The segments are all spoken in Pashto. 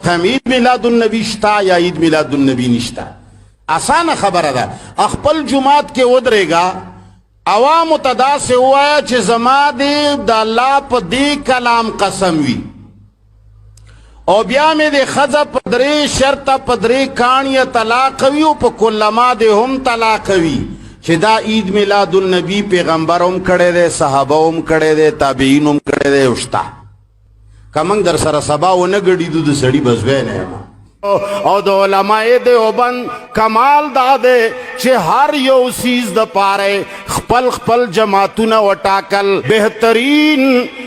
هم عید میلاد النبی شتا یا عید میلاد النبی نشتا آسان خبره ده خپل جمعات کې ودرېګا عوام ته داسې ووایه چې زما دې د الله په دې کلام قسم وي او بیا مې د ښځه په درې شرطه په درې کاڼیه طلاق وي او په کلما دې هم طلاق وي چې دا عید میلاد النبی پیغمبر هم کړی دی صحابه هم کړی دی تابعین هم کړی دی وشته که موږ در سره سبا ونه ګډېدو د سړي بزوی نه یم او د علماء دیوبند کمال دا دی چې هر یو سیز د پاره خپل خپل جماعتونه وټاکل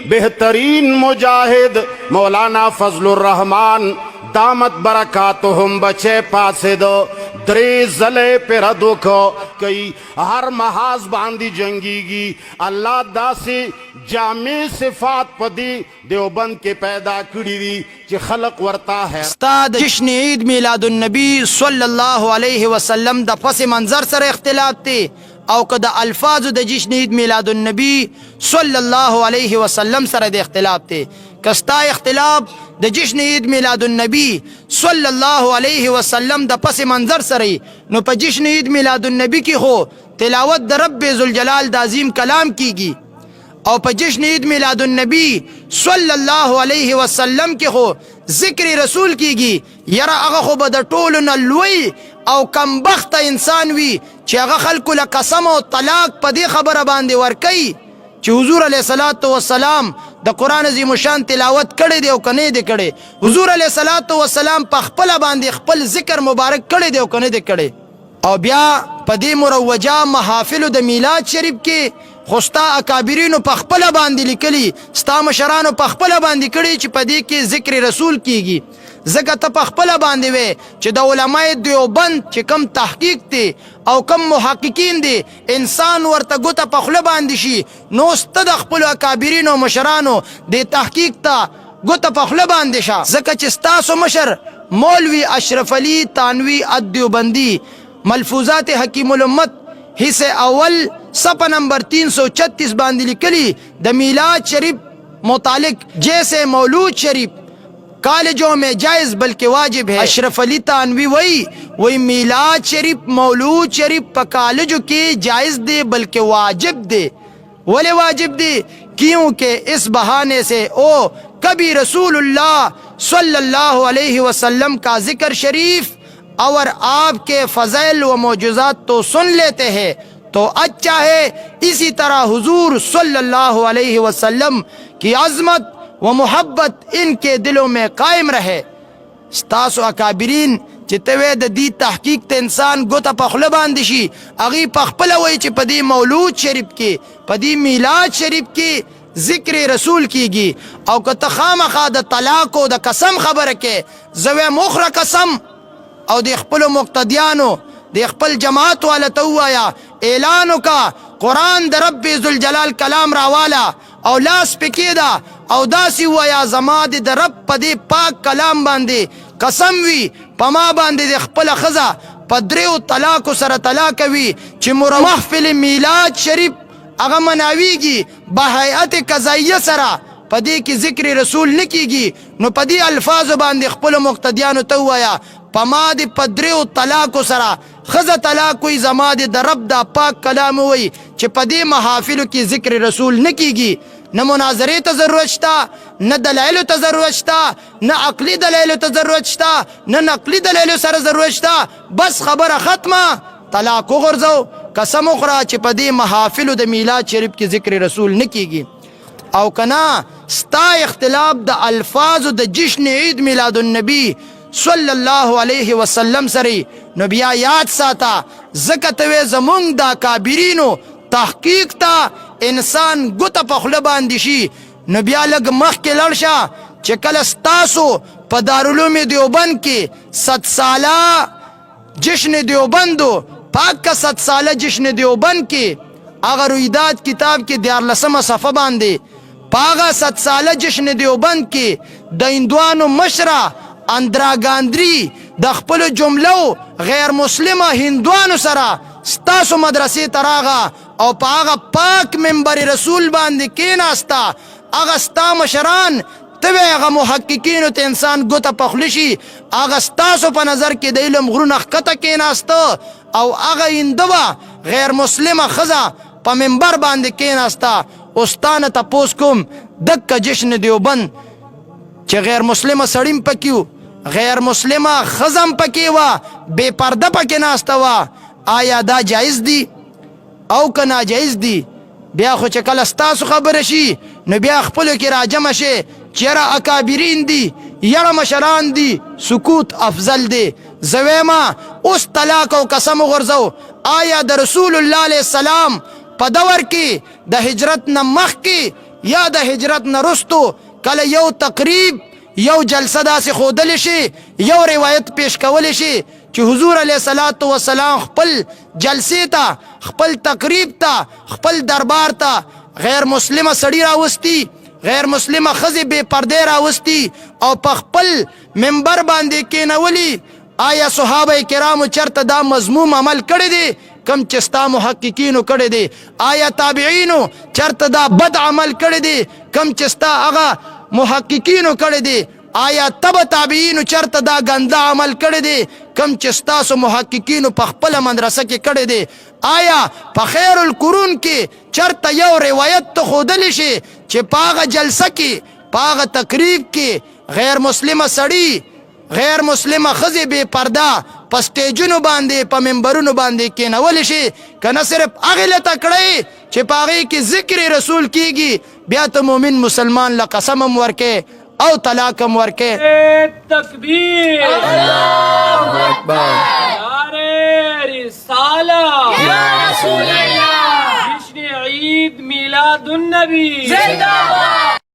بهترین مجاهد مولانا فضل الرحمن دامت برکاتهم بچے پاسے دو درې زلے پہ ردو کو کئی ہر محاذ باندی جنگی گی اللہ داسی جامع صفات پدی دیوبند کے پیدا کری دی چی خلق ورتا ہے استاد جشن عید میلاد النبی صلی اللہ علیہ وسلم دا پس منظر سر اختلاف تی او که دا الفاظ دا جشن عید میلاد النبی صلی اللہ علیہ وسلم سر دا اختلاف تی کستا اختلاف دا جشن عید میلاد النبی صلی اللہ علیہ وسلم دا پس منظر سری نو پا جشن عید میلاد النبی کی خو تلاوت دا رب ذوالجلال دا عظیم کلام کی گی او پا جشن عید میلاد النبی صلی اللہ علیہ وسلم کی خو ذکر رسول کی گی یرا اغا خو با دا طولنا لوی او کم بخت انسان وی چی اغا خلقو لقسم و طلاق پا دی خبر باندے ورکی چی حضور علیہ السلام دا قرآن عظیم شان تلاوت کڑے دے او کنے دے کڑے حضور علیہ السلام پا خپل باندے خپل ذکر مبارک کڑے دے او کنے دے کڑے او بیا پا دی مروجہ محافل دا میلاد شریف کے خوستا اکابرینو پا خپل باندے لکلی ستا مشرانو پا خپل باندے کڑی چی پا دی کے ذکر رسول کی گی زکا تا پا خپل باندے وے چی دا علماء دیوبند چی کم تحقیق تے او کم محققین دے انسان ورطا گوتا پا خپل باندے شی نوستا دا خپل اکابرینو مشرانو دے تحقیق تا گوتا پا خپل باندے شا زکا چی ستاسو مشر مولوی اشرف علی تانوی الدیوبندی ملفوظات حکیم الامت حصے اول صفحہ نمبر 336 باندې لکلی د میلاد شریف متعلق جیسے مولود شریف کالجوں میں جائز بلکہ واجب ہے اشرف علی تانوی وہی میلاد شریف مولود شریف پا کالجوں کی جائز دے بلکہ واجب دے ولی واجب دے کیونکہ اس بہانے سے او کبھی رسول اللہ صلی اللہ علیہ وسلم کا ذکر شریف اور آپ کے فضائل و معجزات تو سن لیتے ہیں تو اچھا ہے اسی طرح حضور صلی اللہ علیہ وسلم کی عظمت و محبت ان کے دلوں میں قائم رہے ستاسو اکابرین چتوے دا دی تحقیق تے انسان گوتا پخل باندشی اغی پخپل وی چی پدی مولود شریف کی پدی میلاد شریف کی ذکر رسول کی گی او کتا خام خواد طلاق و دا قسم خبر کے زوے مخر قسم او دی خپل مقتدیانو دی خپل جماعت والا توایا اعلانو کا قرآن دا رب ذوالجلال کلام راوالا او لاس پکی دا او داسی وایا زماد دا رب پا دی پاک کلام باندے قسم وی پما باندے دی خپل خزا پا دریو طلاقو سر طلاق وی چی محفل میلاد شریف اغا مناوی گی بحیعت قضائیہ سرا پا دی کی ذکر رسول نکی گی نو پا دی الفاظ باندے خپل مقتدیانو توایا پما دی پدریو طلاقو سرا خز طلاقوی زما دی در رب دا پاک کلام ہوئی چی پا دی محافلو کی ذکر رسول نکی گی نہ مناظرے تا ضرورت شتا نہ دلائلو تا ضرورت شتا نہ عقلی دلائلو تا ضرورت شتا نہ نقلی دلائلو سر ضرورت شتا بس خبر ختمہ طلاقو غرزو قسم اخرى چی پا دی محافلو دا میلاد شریف کی ذکر رسول نکی گی او کنا ستا اختلاف دا الفاظ دا جشن عید میلاد النبی صلی اللہ علیہ وسلم سری نو بیا یاد ساتا زکتوے زمونگ دا کابرینو تحقیق تا انسان گتا پخل باندشی نو بیا لگ مخ کے لڑشا چکل استاسو پا دارالعلوم دیوبند کی 100 سالہ جشن دیوبندو پاک کا 100 سالہ جشن دیوبند کی اگر رویداد کتاب کی دیار لسم صفحہ باندے پاگا 100 سالہ جشن دیوبند کی دا اندوانو مشرہ اندرا گاندری د خپل جملو غیر مسلمه هندوانو سره ستاسو مدرسې تراغه او په هغه پاک منبر رسول باندې کېناستا هغه ستا مشران تبه هغه محققینو ته انسان ګوته پخلی شي هغه ستاسو په نظر کې د علم غرونه ښکته کېناسته او هغه هنده به غیر مسلمه ښځه په منبر باندې کېناسته. استانه تپوس کوم دکه جشن دیوبند چې غیر مسلمه سړی م پکې و غیر مسلمه ښځه م پکې وه بې پرده پکې ناسته وه، آیا دا جایز دی او که ناجایز دی؟ بیا خو چې کله ستاسو خبره شي نو بیا خپلو کې راجمع شي چې یاره اکابرین دي یاره مشران دي، سکوت افضل دی. زه ویمه اوس طلاق او قسم وغورځو، آیا د رسول الله علیه السلام په دور کې د هجرت نه مخکې یا د هجرت نه رستو کله یو تقریب یو جلسه داسې ښودلی شي یو روایت پیش کولی شي چې حضور علیه الصلاة والسلام خپل جلسې ته خپل تقریب ته خپل دربار ته غیر مسلمه سړی راوستی غیر مسلمه ښځې بې پردې راوستی او په خپل منبر باندې کېنولي؟ آیا صحابه کرامو چرته دا مضموم عمل کړی دی کم چې ستا محققینو کړی دی؟ آیا تابعینو چرته دا بد عمل کړی دی کم چې ستا هغه محققینو کړی دی؟ آیا تبع تابعینو چرته دا ګنده عمل کړی دی کم چې ستاسو محققینو په خپله مدرسه کې کړی دی؟ آیا په خیر القرون کې چرته یو روایت ته ښودلی شي چې په هغه جلسه کې په هغه تقریب کې غیر مسلمه سړي غیر مسلمه ښځې بې پرده په سټیجونو باندې په منبرونو باندې کېنولی شي؟ که نه صرف هغې له تکړی چې په هغې کې ذکر رسول کېږي بیا ته مومن مسلمان له قسم هم ورکې او طلاق هم ورکې. تکبیر اللہ اکبر نعرہ رسالہ یا رسول اللہ جشن عید میلاد النبی زندہ